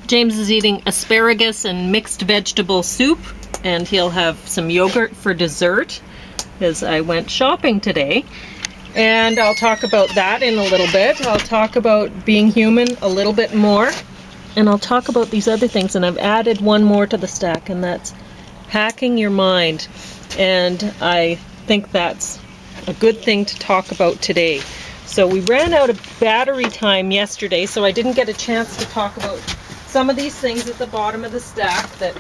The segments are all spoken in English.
James is eating asparagus and mixed vegetable soup, and he'll have some yogurt for dessert as I went shopping today. And I'll talk about that in a little bit. I'll talk about being human a little bit more, and I'll talk about these other things, and I've added one more to the stack, and that's hacking your mind. And I think that's a good thing to talk about today. So we ran out of battery time yesterday, so I didn't get a chance to talk about some of these things at the bottom of the stack that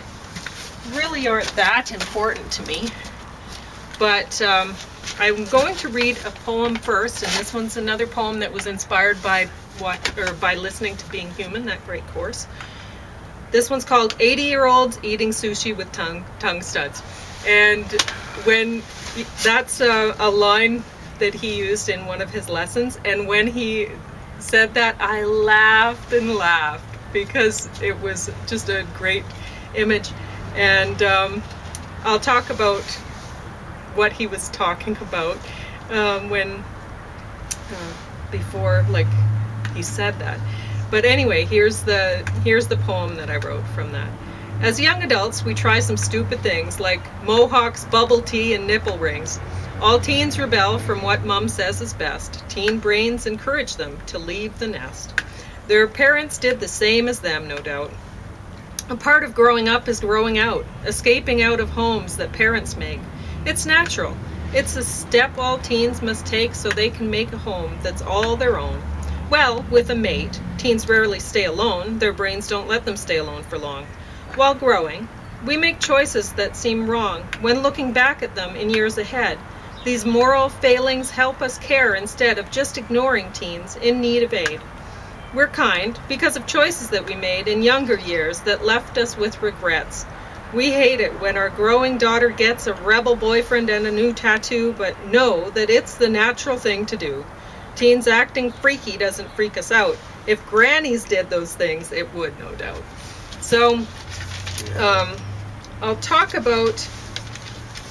really aren't that important to me. But I'm going to read a poem first, and this one's another poem that was inspired by listening to Being Human, that great course. This one's called 80-Year-olds Eating Sushi with Tongue Studs. And that's a line that he used in one of his lessons, and when he said that, I laughed and laughed because it was just a great image. And I'll talk about what he was talking about before he said that. But anyway, here's the poem that I wrote from that. As young adults, we try some stupid things like mohawks, bubble tea, and nipple rings. All teens rebel from what mom says is best. Teen brains encourage them to leave the nest. Their parents did the same as them, no doubt. A part of growing up is growing out, escaping out of homes that parents make. It's natural. It's a step all teens must take so they can make a home that's all their own. Well, with a mate. Teens rarely stay alone. Their brains don't let them stay alone for long. While growing, we make choices that seem wrong when looking back at them in years ahead. These moral failings help us care instead of just ignoring teens in need of aid. We're kind because of choices that we made in younger years that left us with regrets. We hate it when our growing daughter gets a rebel boyfriend and a new tattoo, but know that it's the natural thing to do. Teens acting freaky doesn't freak us out. If grannies did those things, it would, no doubt. So, I'll talk about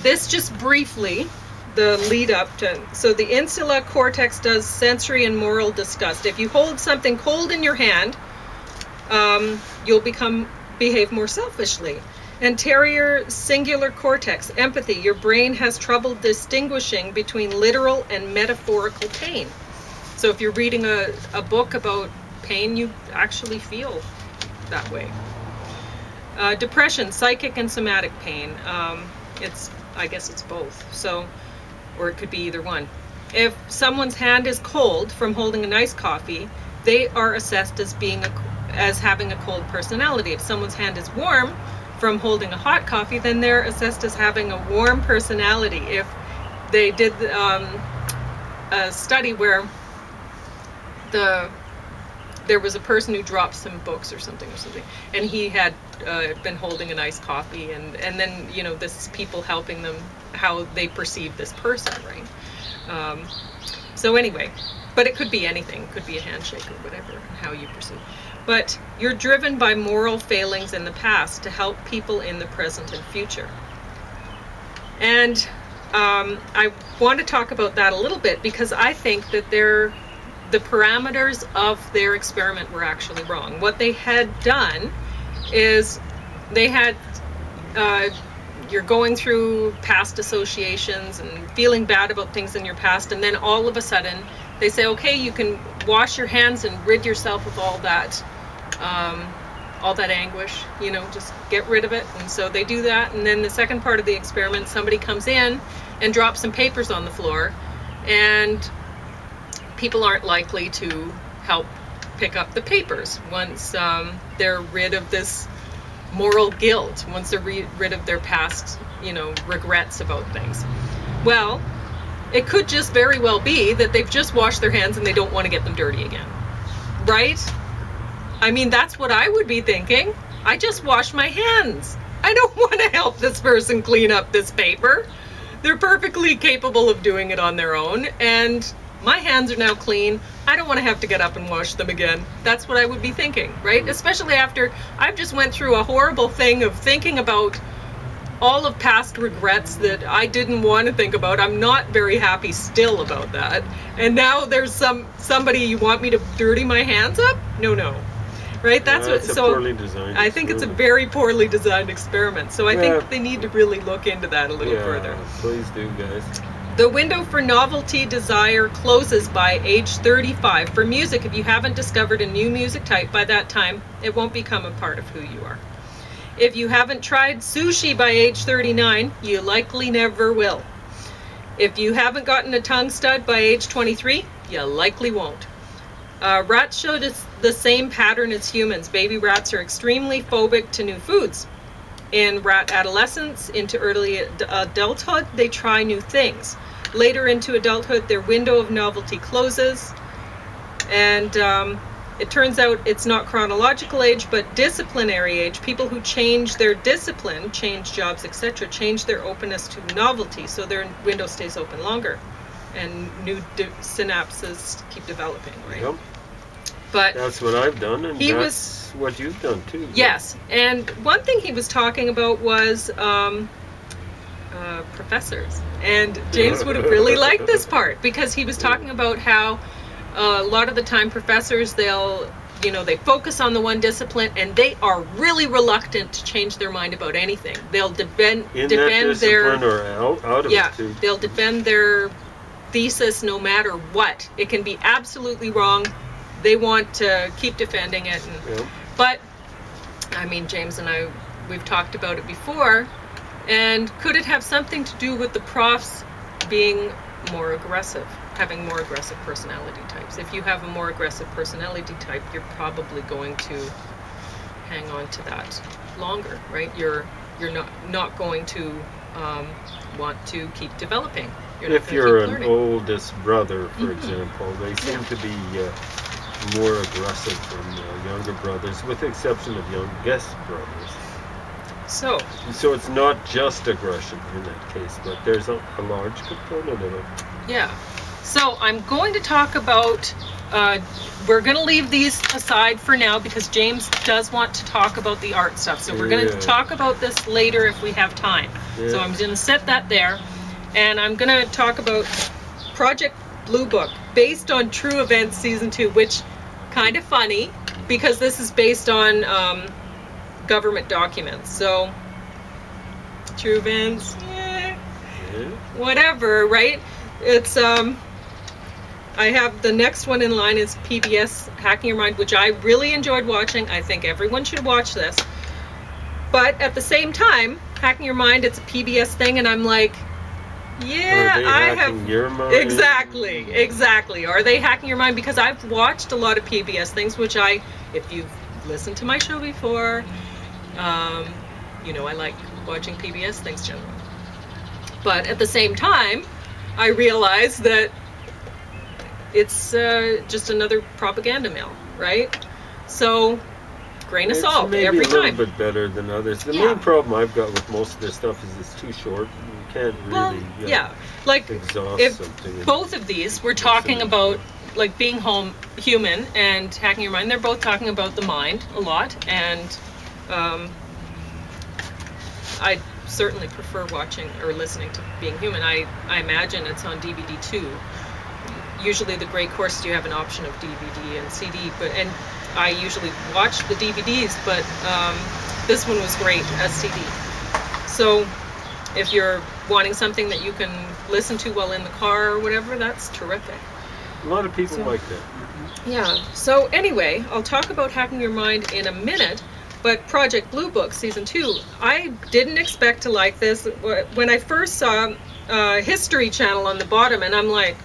this just briefly, the lead up to, so the insula cortex does sensory and moral disgust. If you hold something cold in your hand, you'll behave more selfishly. Anterior singular cortex, empathy, your brain has trouble distinguishing between literal and metaphorical pain. So if you're reading a book about pain, you actually feel that way. Depression, psychic and somatic pain. I guess it's both. So, or it could be either one. If someone's hand is cold from holding a nice coffee, they are assessed as having a cold personality. If someone's hand is warm from holding a hot coffee, then they're assessed as having a warm personality. If they did a study where there was a person who dropped some books or something, and he had been holding a nice coffee, and then this is people helping them how they perceive this person, right? So anyway, but it could be anything. It could be a handshake or whatever, how you perceive. But you're driven by moral failings in the past to help people in the present and future. And I want to talk about that a little bit because I think that the parameters of their experiment were actually wrong. What they had done is they had, you're going through past associations and feeling bad about things in your past, and then all of a sudden they say, okay, you can wash your hands and rid yourself of all that anguish, just get rid of it. And so they do that, and then the second part of the experiment, somebody comes in and drops some papers on the floor, and people aren't likely to help pick up the papers once they're rid of this moral guilt, once they're rid of their past, regrets about things. Well, it could just very well be that they've just washed their hands and they don't want to get them dirty again, right? I mean, that's what I would be thinking. I just washed my hands. I don't want to help this person clean up this paper. They're perfectly capable of doing it on their own, and my hands are now clean. I don't want to have to get up and wash them again. That's what I would be thinking, right? Especially after I've just went through a horrible thing of thinking about all of past regrets that I didn't want to think about. I'm not very happy still about that. And now there's somebody you want me to dirty my hands up? No. right? That's what. It's a So poorly designed I think it's a experiment. very poorly designed experiment. So I think they need to really look into that a little further. Please do, guys. The window for novelty desire closes by age 35. For music, if you haven't discovered a new music type by that time, it won't become a part of who you are. If you haven't tried sushi by age 39, you likely never will. If you haven't gotten a tongue stud by age 23, you likely won't. Rats showed us the same pattern as humans. Baby rats are extremely phobic to new foods. In rat adolescence into early adulthood, they try new things. Later into adulthood, their window of novelty closes. And it turns out it's not chronological age, but disciplinary age. People who change their discipline, change jobs, etc., change their openness to novelty, so their window stays open longer. And new synapses keep developing, right? Yep. But that's what I've done, and that's what you've done too. Yes, and one thing he was talking about was professors. And James would have really liked this part, because he was talking about how a lot of the time professors, they focus on the one discipline, and they are really reluctant to change their mind about anything. They'll defend their or out of it too. They'll defend their thesis no matter what. It can be absolutely wrong. They want to keep defending it. But I mean, James and I, we've talked about it before. And could it have something to do with the profs being more aggressive, having more aggressive personality types? If you have a more aggressive personality type, you're probably going to hang on to that longer, right? You're not going to want to keep developing. If you're an oldest brother, for example, they seem to be more aggressive than younger brothers, with the exception of youngest brothers. So it's not just aggression in that case, but there's a large component of it. Yeah. So I'm going to talk about, we're going to leave these aside for now, because James does want to talk about the art stuff. So we're going to talk about this later if we have time. So I'm going to set that there. And I'm going to talk about Project Blue Book, based on True Events Season 2, which kind of funny, because this is based on government documents. So True Events, whatever, right? It's I have the next one in line is PBS Hacking Your Mind, which I really enjoyed watching. I think everyone should watch this. But at the same time, Hacking Your Mind, it's a PBS thing, and I'm like, your mind? Exactly. Are they hacking your mind? Because I've watched a lot of PBS things, which if you've listened to my show before, I like watching PBS things generally. But at the same time, I realize that it's just another propaganda mill, right? So, grain of salt every time. Maybe a little bit better than others. The main problem I've got with most of this stuff is it's too short. You can't really exhaust something. Both of these, we're talking about like being human and hacking your mind. They're both talking about the mind a lot, and I certainly prefer watching or listening to Being Human. I imagine it's on DVD too. Usually the Great Course, you have an option of DVD and CD, and I usually watch the DVDs, but this one was great as CD. So if you're wanting something that you can listen to while in the car or whatever, that's terrific. A lot of people like that. Yeah. So anyway, I'll talk about Hacking Your Mind in a minute, but Project Blue Book Season 2, I didn't expect to like this. When I first saw History Channel on the bottom, and I'm like,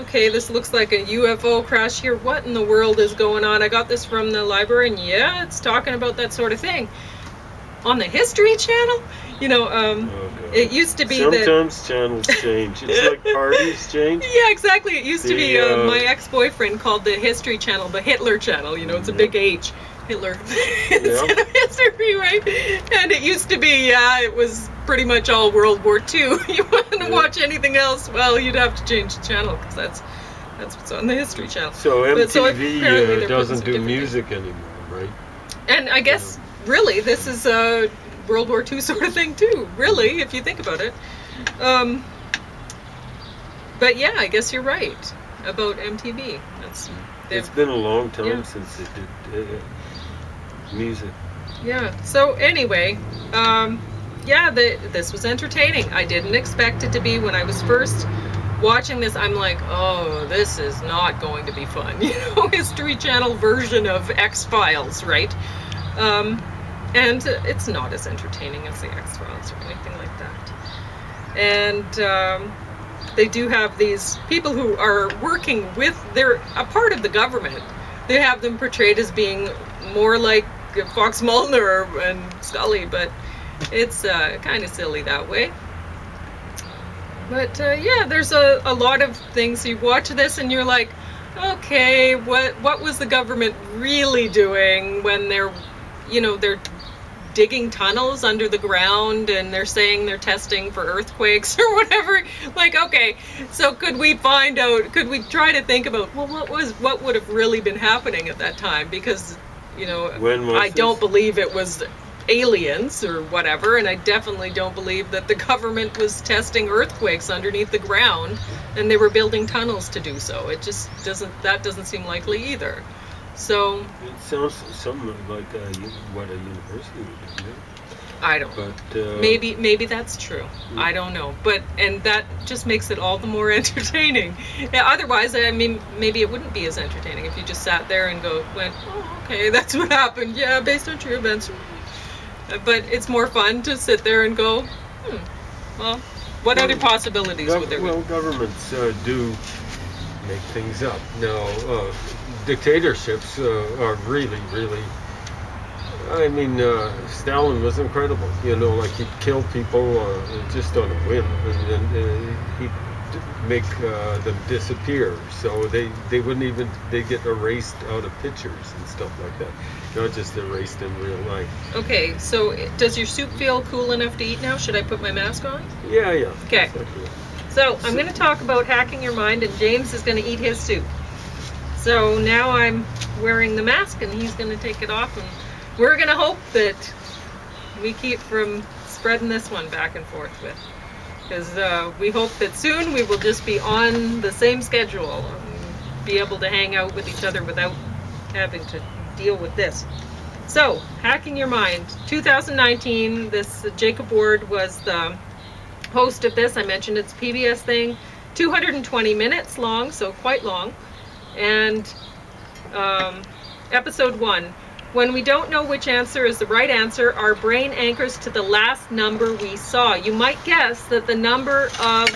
okay, this looks like a UFO crash here. What in the world is going on? I got this from the library, and it's talking about that sort of thing. On the History Channel? It used to be sometimes channels change. It's like parties change. Yeah, exactly. It used to be my ex-boyfriend called the History Channel the Hitler Channel. It's a big H. Hitler instead of history, right? And it used to be, it was pretty much all World War II. You want to watch anything else, well, you'd have to change the channel, because that's what's on the History Channel. So MTV doesn't do music anymore, right? And I guess, really, this is a World War II sort of thing, too, really, if you think about it. But yeah, I guess you're right about MTV. It's been a long time since it did. music. Yeah. So anyway, this was entertaining. I didn't expect it to be. When I was first watching this, I'm like, oh, this is not going to be fun. History Channel version of X-Files, right? And it's not as entertaining as the X-Files or anything like that. And they do have these people who are working with, they're a part of the government. They have them portrayed as being more like Fox Mulder and Scully, but it's kind of silly that way. But there's a lot of things. You watch this and you're like, okay, what was the government really doing when they're digging tunnels under the ground and they're saying they're testing for earthquakes or whatever? Like, okay, so could we try to think about, well, what would have really been happening at that time? Because I don't believe it was aliens or whatever, and I definitely don't believe that the government was testing earthquakes underneath the ground and they were building tunnels to do so. It just doesn't seem likely either. So it sounds something like what a university would do. I don't know. But maybe that's true. I don't know. And that just makes it all the more entertaining. Yeah, otherwise, I mean, maybe it wouldn't be as entertaining if you just sat there and went, oh, okay, that's what happened. Yeah, based on true events. But it's more fun to sit there and go, well, what other possibilities would there be? Well, governments do make things up. Now, dictatorships are really, really, I mean, Stalin was incredible. Like he'd kill people just on a whim, and then he'd make them disappear. So they wouldn't even, they get erased out of pictures and stuff like that. Not just erased in real life. Okay, so does your soup feel cool enough to eat now? Should I put my mask on? Yeah. Okay. So I'm going to talk about hacking your mind, and James is going to eat his soup. So now I'm wearing the mask, and he's going to take it off, and we're going to hope that we keep from spreading this one back and forth with. Because we hope that soon we will just be on the same schedule and be able to hang out with each other without having to deal with this. So, hacking your mind. 2019, this Jacob Ward was the host of this. I mentioned it's a PBS thing. 220 minutes long, so quite long. And episode 1. When we don't know which answer is the right answer, our brain anchors to the last number we saw. You might guess that the number of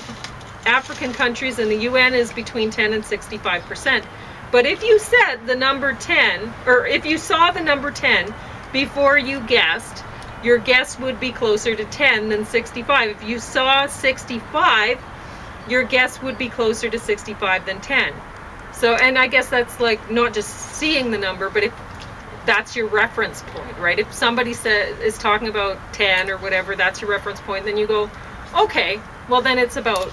African countries in the UN is between 10 and 65%. But if you said the number 10, or if you saw the number 10 before you guessed, your guess would be closer to 10 than 65. If you saw 65, your guess would be closer to 65 than 10. So, and I guess that's like not just seeing the number, but if that's your reference point, right? If somebody is talking about 10 or whatever, that's your reference point, then you go, okay, well then it's about,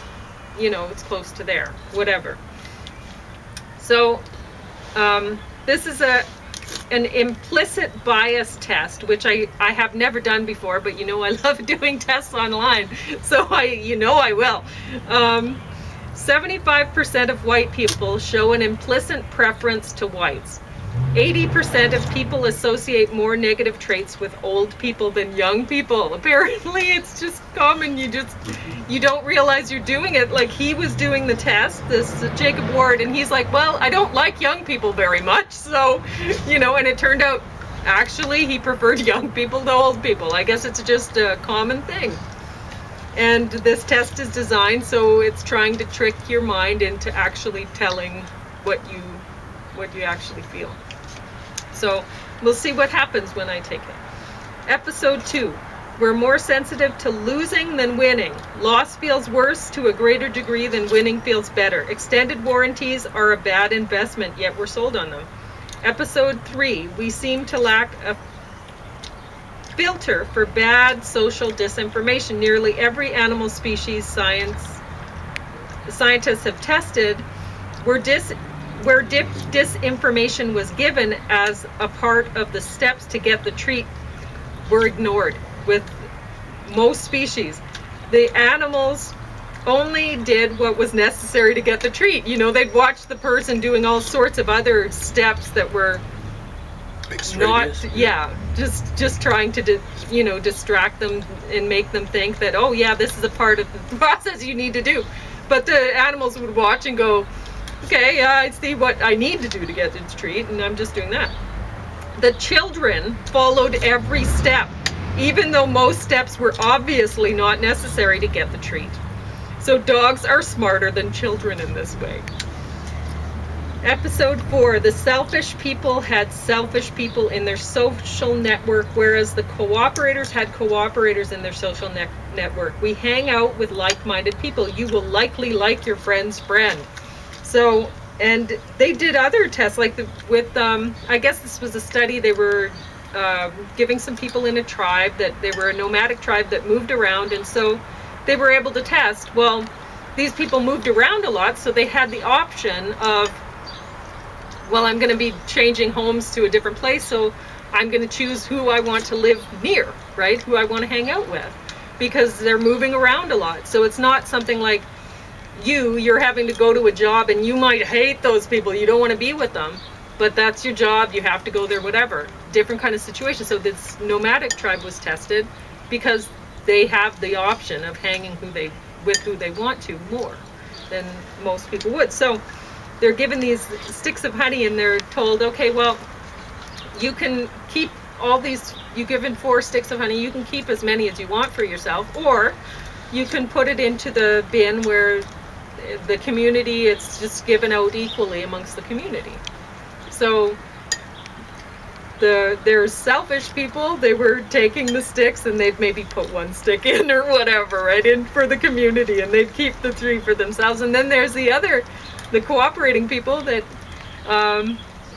it's close to there, whatever. So this is an implicit bias test, which I have never done before, but I love doing tests online, so I will. 75% of white people show an implicit preference to whites. 80% of people associate more negative traits with old people than young people. Apparently, it's just common. You don't realize you're doing it. Like, he was doing the test, this Jacob Ward, and he's like, well, I don't like young people very much. So, and it turned out, actually, he preferred young people to old people. I guess it's just a common thing. And this test is designed so it's trying to trick your mind into actually telling what you actually feel. So we'll see what happens when I take it. Episode 2. We're more sensitive to losing than winning. Loss feels worse to a greater degree than winning feels better. Extended warranties are a bad investment, yet we're sold on them. Episode 3. We seem to lack a filter for bad social disinformation. Nearly every animal species scientists have tested where disinformation was given as a part of the steps to get the treat were ignored. With most species, the animals only did what was necessary to get the treat. They'd watch the person doing all sorts of other steps that were just trying to distract them and make them think that, oh yeah, this is a part of the process you need to do. But the animals would watch and go, okay, yeah, I see what I need to do to get its treat, and I'm just doing that. The children followed every step, even though most steps were obviously not necessary to get the treat. So dogs are smarter than children in this way. Episode 4, the selfish people had selfish people in their social network, whereas the cooperators had cooperators in their social network. We hang out with like-minded people. You will likely like your friend's friend. So, and they did other tests, like I guess this was a study, they were giving some people in a tribe that they were a nomadic tribe that moved around, and so they were able to test, well, these people moved around a lot, so they had the option of, well, I'm going to be changing homes to a different place, so I'm going to choose who I want to live near, right? Who I want to hang out with, because they're moving around a lot. So it's not something like you're having to go to a job and you might hate those people, you don't want to be with them, but that's your job, you have to go there, whatever. Different kind of situation. So this nomadic tribe was tested because they have the option of hanging with who they want to more than most people would. So they're given these sticks of honey and they're told, okay, well, you can keep all these, you're given 4 sticks of honey, you can keep as many as you want for yourself, or you can put it into the bin where the community, it's just given out equally amongst the community. So there's selfish people, they were taking the sticks and they'd maybe put 1 stick in or whatever, right, in for the community, and they'd keep the 3 for themselves. And then there's the cooperating people that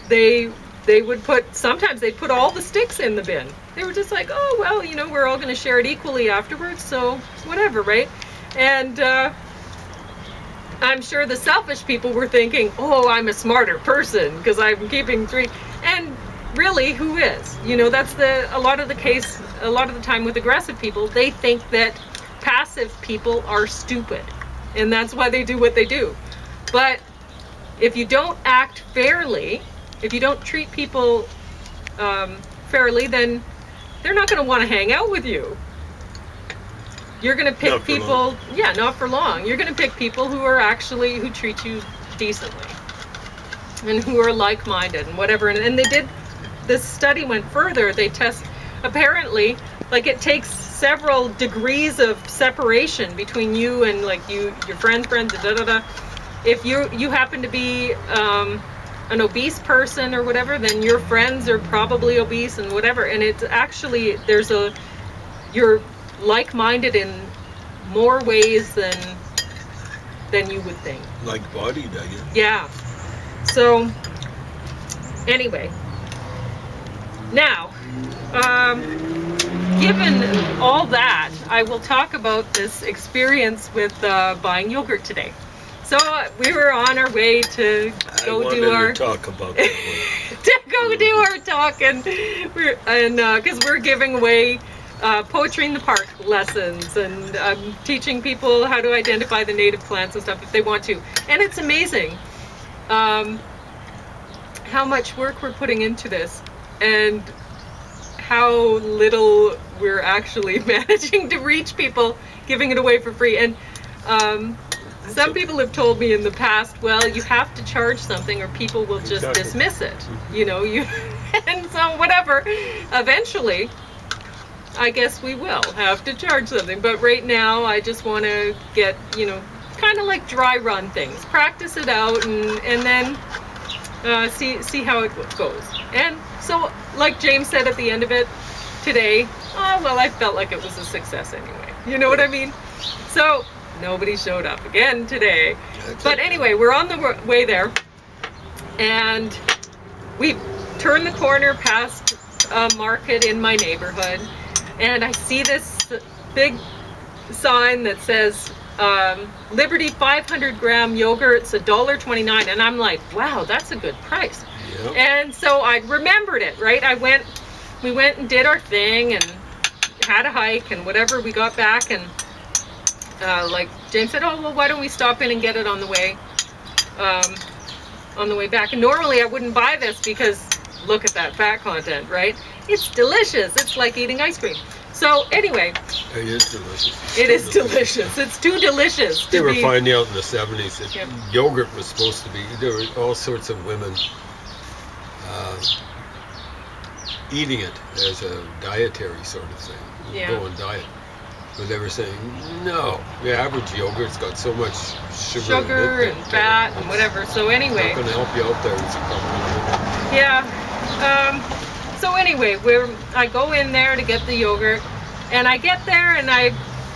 they would sometimes they'd put all the sticks in the bin. They were just like, oh, well, we're all going to share it equally afterwards, so whatever, right? And I'm sure the selfish people were thinking, oh, I'm a smarter person because I'm keeping 3. And really, who is? That's a lot of the time with aggressive people, they think that passive people are stupid, and that's why they do what they do. But if you don't act fairly, if you don't treat people fairly, then they're not going to want to hang out with you. You're going to pick people, not for long. You're going to pick people who treat you decently and who are like-minded and whatever. And this study went further. They test, apparently, like it takes several degrees of separation between you and your friends, If you happen to be an obese person or whatever, then your friends are probably obese and whatever. And it's actually, you're like-minded in more ways than you would think. Like-bodied, I guess. Yeah. So, anyway. Now, given all that, I will talk about this experience with buying yogurt today. So we were on our way to go do our talk about that one. to go do our talk, and because we're giving away poetry in the park lessons, and teaching people how to identify the native plants and stuff if they want to. And it's amazing how much work we're putting into this, and how little we're actually managing to reach people, giving it away for free. And some people have told me in the past, well, you have to charge something or people will just dismiss it. And so whatever, eventually, I guess we will have to charge something. But right now, I just want to get, kind of like dry run things, practice it out, and then see how it goes. And so, like James said at the end of it today, I felt like it was a success anyway. You know what I mean? So nobody showed up again today. But anyway, we're on the way there, and we turned the corner past a market in my neighborhood, and I see this big sign that says Liberty 500-gram yogurt's $1.29, and I'm like, wow, that's a good price. Yep. And so I remembered it, right? We went and did our thing and had a hike and whatever. We got back, and like James said, oh, well, why don't we stop in and get it on the way back? And normally I wouldn't buy this because look at that fat content, right? It's delicious. It's like eating ice cream. So anyway, It is delicious. it is delicious. It's too delicious to They were be. finding out in the 70s that Yep. yogurt was supposed to be, there were all sorts of women eating it as a dietary sort of thing, Yeah. go on diet. But they were saying, no, the average yogurt's got so much sugar, in it And that, fat and whatever. So It's anyway, not going to help you out there. It's a problem. yeah. So anyway, I go in there to get the yogurt, and I get there, and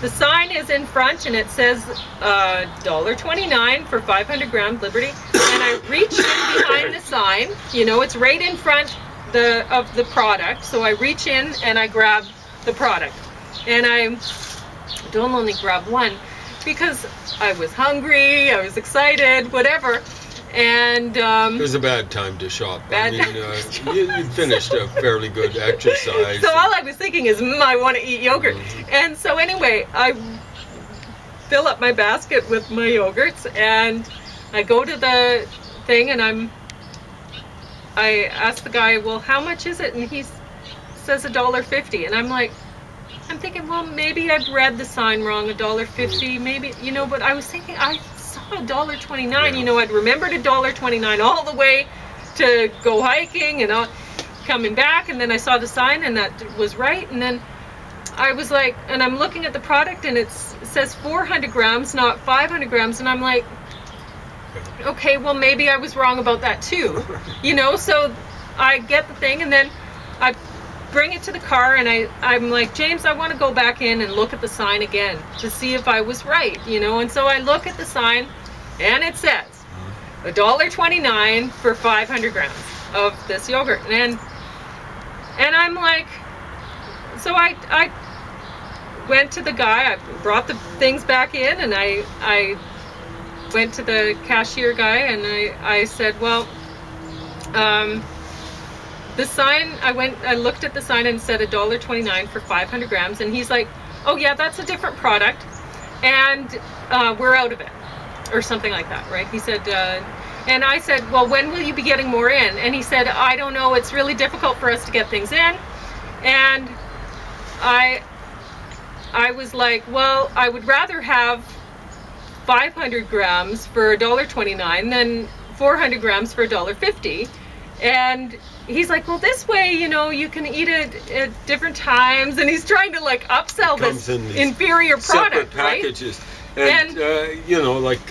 the sign is in front, and it says $1.29 for 500 grams Liberty. And I reach in behind the sign. You know, it's right in front of the product. So I reach in and I grab the product, and I don't only grab one because I was hungry, I was excited, whatever. And It was a bad time to shop. Bad I mean, you finished a fairly good exercise. so all I was thinking is, I want to eat yogurt. And so anyway, I fill up my basket with my yogurts, and I go to the thing, and I ask the guy, well, how much is it? And he says $1.50. And I'm thinking, well, maybe I've read the sign wrong, $1.50, maybe, you know, but I was thinking, I saw $1.29, Yeah. you know, I'd remembered $1.29 all the way to go hiking and all, coming back, and then I saw the sign, and that was right, and then I was like, and I'm looking at the product, and it says 400 grams, not 500 grams, and I'm like, okay, well, maybe I was wrong about that too, you know. So I get the thing, and then I bring it to the car, and I'm like, James, I want to go back in and look at the sign again to see if I was right, you know. And so I look at the sign, and it says $1.29 for 500 grams of this yogurt, and I'm like, so I went to the guy, I brought the things back in, and I went to the cashier guy, and I said, well, the sign, I looked at the sign, and it said $1.29 for 500 grams, and he's like, oh yeah, that's a different product, and we're out of it, or something like that, right? He said, and I said, well, when will you be getting more in? And he said, I don't know, it's really difficult for us to get things in. And I was like, well, I would rather have 500 grams for $1.29 than 400 grams for $1.50. And he's like, well, this way, you know, you can eat it at different times. And he's trying to like upsell this inferior product, separate packages. right? And you know, like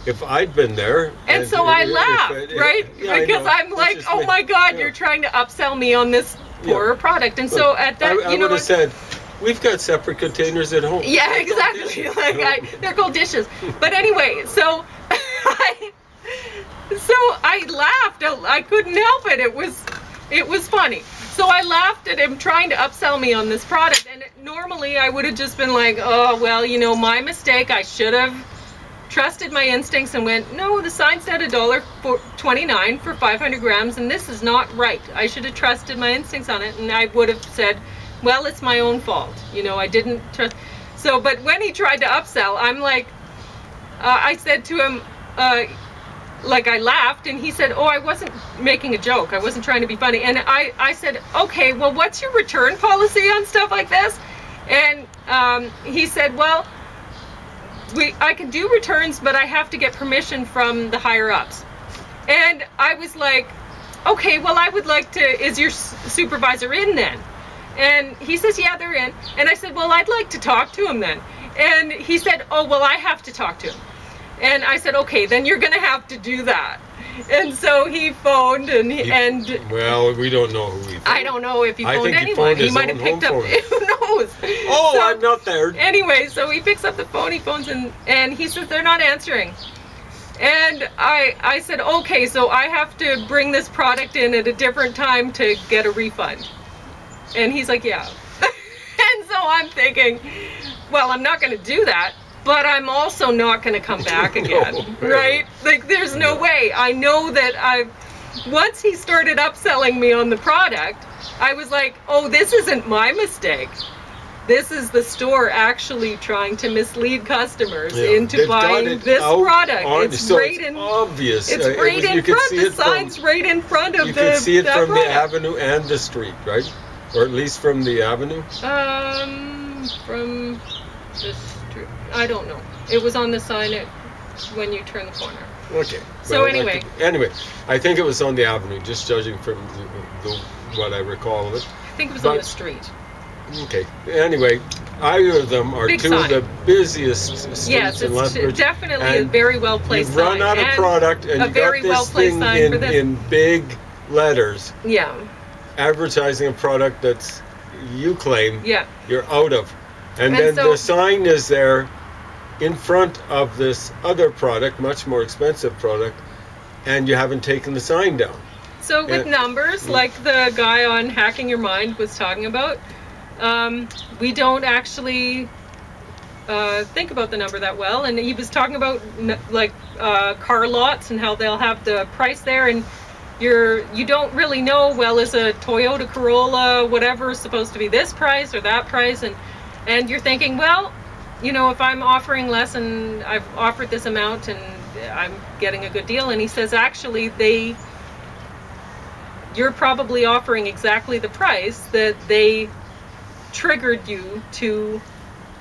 if I'd been there. And so I laughed, right? Yeah, because I'm like, oh my God, you're trying to upsell me on this poorer product. And so at that, I you know, would have said, we've got separate containers at home. yeah, They're called exactly. dishes. Like they're called dishes. But anyway, so I laughed. I couldn't help it. It was funny. So I laughed at him trying to upsell me on this product. And normally I would have just been like, oh, well, you know, my mistake. I should have trusted my instincts and went, no, the sign said $1.29 for 500 grams, and this is not right. I should have trusted my instincts on it, and I would have said, well, it's my own fault. You know, I didn't trust. So, but when he tried to upsell, I'm like, I said to him, like I laughed, and he said, oh, I wasn't making a joke. I wasn't trying to be funny. And I said, okay, well, what's your return policy on stuff like this? And he said, well, I can do returns, but I have to get permission from the higher ups. And I was like, okay, well, I would like to, is your supervisor in then? And he says, yeah, they're in. And I said, well, I'd like to talk to him then. And he said, oh, well, I have to talk to him. And I said, okay, then you're going to have to do that. And so he phoned, well, we don't know who he phoned. I don't know if he I phoned think he anyone. phoned He his might have own picked up. home phone. Who knows? Oh, So, I'm not there. Anyway, so he picks up the phone, he phones, and he says they're not answering. And I said, okay, so I have to bring this product in at a different time to get a refund. And he's like, yeah. And so I'm thinking, well, I'm not going to do that, but I'm also not going to come back again, right? Like, there's no way. I know that once he started upselling me on the product, I was like, oh, this isn't my mistake. this is the store actually trying to mislead customers Yeah, into they've got buying it this out product. on- It's so right it's in obvious. It's It right was- in you could front. see The it from- sign's right in front of You can see it that from the product. avenue and the street, right? Or at least from the avenue. From the street. I don't know. It was on the sign when you turn the corner. Okay. So anyway. Anyway, I think it was on the avenue, just judging from what I recall of it. I think it was on But- the street. Okay. Anyway, either of them are Big two sign. of the busiest streets Yes, in it's Lethbridge. definitely a And very well placed You've sign. run out of and product, and a you very got this well-placed thing sign for this. in big letters Yeah, advertising a product that's you claim yeah. you're out of, and And then so- the sign is there in front of this other product, much more expensive product, and you haven't taken the sign down. So with numbers, like the guy on Hacking Your Mind was talking about, we don't actually think about the number that well. And he was talking about car lots and how they'll have the price there, and you don't really know, well, is a Toyota Corolla whatever supposed to be this price or that price, and you're thinking, well, you know, if I'm offering less and I've offered this amount and I'm getting a good deal. And he says, actually, you're probably offering exactly the price that they triggered you to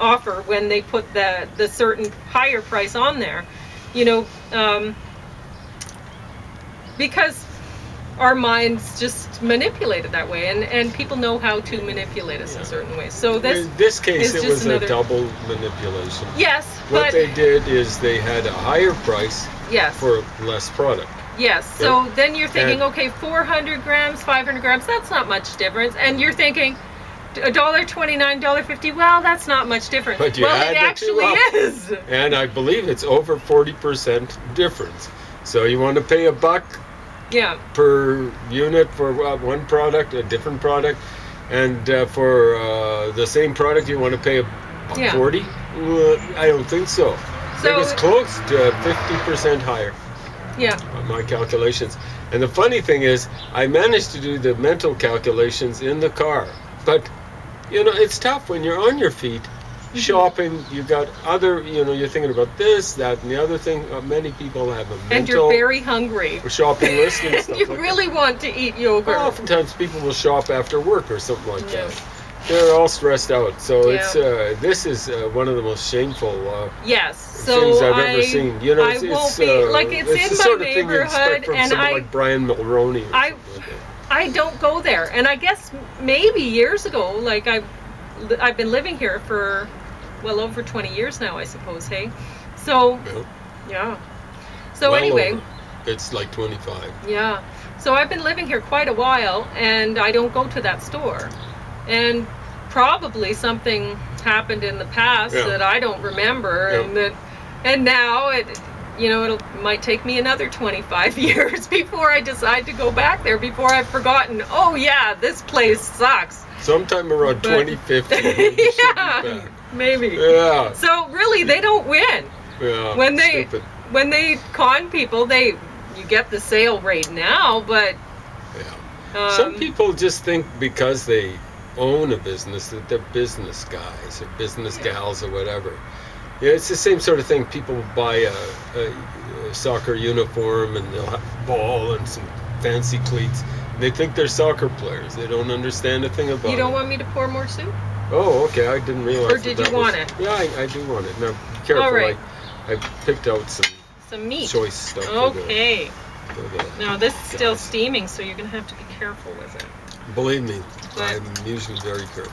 offer when they put the certain higher price on there. You know, because our minds just manipulate it that way, and people know how to manipulate us in certain ways. So In this case, is it just was another- a double manipulation. yes, What but they did is they had a higher price yes. for less product. Yes, so Yeah. then you're thinking, And- okay, 400 grams, 500 grams, that's not much difference. And you're thinking, $1.29, $1.50, well, that's not much difference. But you well, add it the two actually up. is. And I believe it's over 40% difference. So you want to pay $1 Yeah, per unit for one product, a different product, and for the same product you want to pay Yeah. $1.40? I don't think so. So- It was close to 50% higher yeah, on my calculations. And the funny thing is, I managed to do the mental calculations in the car. But, you know, it's tough when you're on your feet. Shopping, you got other, you know, you're thinking about this, that, and the other thing. Many people have a mental and you're very hungry. shopping list and stuff You like really want to eat yogurt. that. Oftentimes people will shop after work or something like Yeah. that. They're all stressed out. So Yeah. it's this is one of the most shameful Yes, so things I've ever seen. You know, I it's, won't be, like, it's the in sort my of thing you expect neighborhood, from and someone like Brian Mulroney. Or I- something like that. I don't go there. And I guess maybe years ago, like I've been living here for, well, over 20 years now, I suppose, hey? So, Well, yeah. So well anyway, over. It's like 25. yeah. So I've been living here quite a while, and I don't go to that store. And probably something happened in the past Yeah. that I don't remember, Yeah. and now it might take me another 25 years before I decide to go back there, before I've forgotten, oh yeah, this place sucks. Sometime around But- 2050. you should be Yeah, back. maybe. Yeah. So really, they don't win. Yeah. When they Stupid. when they con people, you get the sale rate now, but Yeah. Some people just think because they own a business that they're business guys or business gals or whatever. Yeah, it's the same sort of thing. People buy a soccer uniform and they'll have a ball and some fancy cleats. They think they're soccer players. They don't understand a thing about you don't it. want me to pour more soup? Oh, okay. I didn't realize. Or did that you want was, it? Yeah, I do want it. Now, be careful. All right. I picked out some Some meat. choice stuff. Okay. For the, Now this is still guys. steaming, so you're gonna have to be careful with it. Believe me, But- I'm usually very careful.